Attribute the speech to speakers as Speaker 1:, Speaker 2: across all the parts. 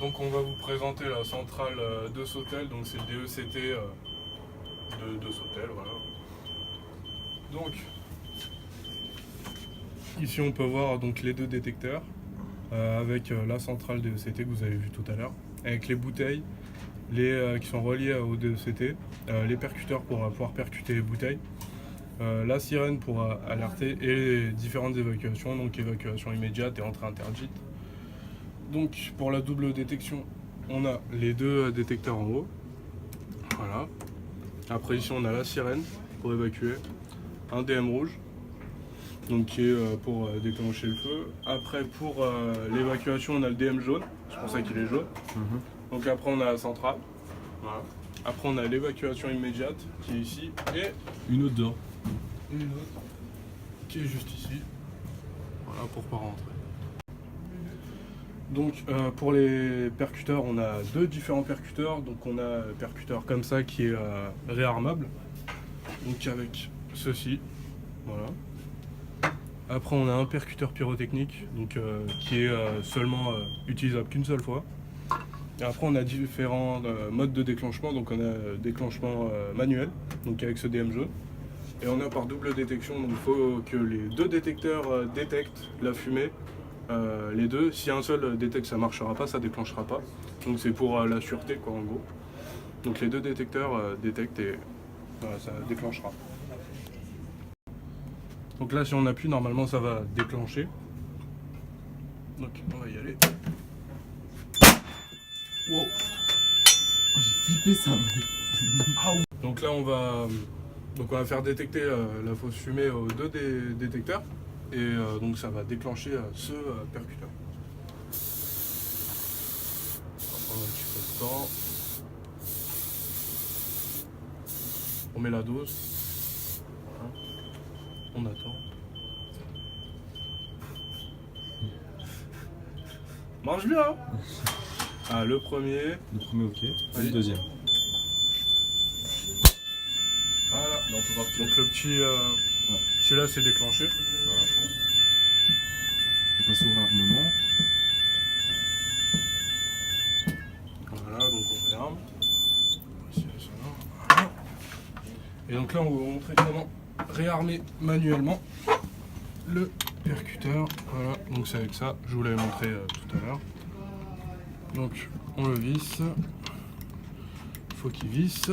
Speaker 1: Donc on va vous présenter la centrale de Sautel, donc c'est le DECT de Sautel, voilà. Donc ici on peut voir donc les deux détecteurs avec la centrale DECT que vous avez vu tout à l'heure, avec les bouteilles qui sont reliées au DECT, les percuteurs pour pouvoir percuter les bouteilles, la sirène pour alerter et les différentes évacuations, donc évacuation immédiate et entrée interdite. Donc pour la double détection, on a les deux détecteurs en haut. Voilà. Après ici on a la sirène pour évacuer, un DM rouge, donc qui est pour déclencher le feu. Après pour l'évacuation on a le DM jaune, c'est pour ça qu'il est jaune. Donc après on a la centrale. Voilà. Après on a l'évacuation immédiate qui est ici et
Speaker 2: une autre dehors.
Speaker 1: Une autre qui est juste ici. Voilà pour pas rentrer. Donc pour les percuteurs, on a deux différents percuteurs. Donc on a un percuteur comme ça qui est réarmable. Donc avec ceci. Voilà. Après on a un percuteur pyrotechnique donc, qui est seulement utilisable qu'une seule fois. Et après on a différents modes de déclenchement. Donc on a déclenchement manuel, donc avec ce DM jaune. Et on a par double détection, donc il faut que les deux détecteurs détectent la fumée. Les deux, si un seul détecte, ça marchera pas, ça déclenchera pas. Donc c'est pour la sûreté quoi en gros. Donc les deux détecteurs détectent et ça déclenchera. Donc là si on appuie, normalement ça va déclencher. Donc on va y aller.
Speaker 2: Wow. J'ai flippé ça.
Speaker 1: Donc là on va faire détecter la fausse fumée aux deux détecteurs. Et donc ça va déclencher ce percuteur. On va prendre un petit peu de temps. On met la dose. Voilà. On attend. Marche bien hein. Ah le premier.
Speaker 2: Le premier ok. Et le deuxième.
Speaker 1: Voilà. Donc le petit celui-là c'est déclenché. Voilà.
Speaker 2: On passe au réarmement.
Speaker 1: Voilà, donc on réarme. Voilà. Et donc là on va vous montrer comment réarmer manuellement le percuteur. Voilà, donc c'est avec ça, je vous l'avais montré tout à l'heure. Donc on le visse. Il faut qu'il visse.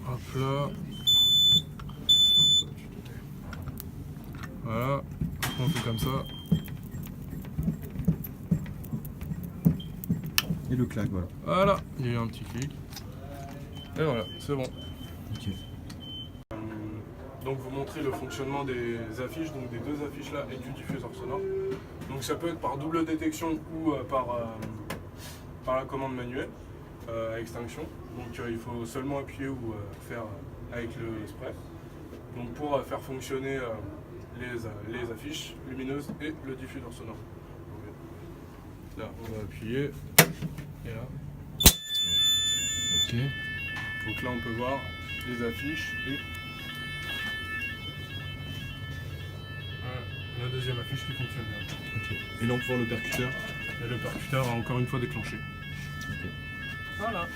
Speaker 1: Hop là. Voilà, on fait comme ça.
Speaker 2: Et le claque, voilà.
Speaker 1: Voilà, il y a eu un petit clic. Et voilà, c'est bon.
Speaker 2: Ok.
Speaker 1: Donc vous montrez le fonctionnement des affiches, donc des deux affiches là et du diffuseur sonore. Donc ça peut être par double détection ou par la commande manuelle à extinction. Donc il faut seulement appuyer ou faire avec le spray. Donc pour faire fonctionner les affiches lumineuses et le diffuseur sonore. Donc, là on va appuyer et là.
Speaker 2: Ok.
Speaker 1: Donc là on peut voir les affiches et la deuxième affiche qui fonctionne bien.
Speaker 2: Ok. Et là on peut voir le percuteur.
Speaker 1: Et le percuteur a encore une fois déclenché.
Speaker 2: Ok.
Speaker 1: Voilà.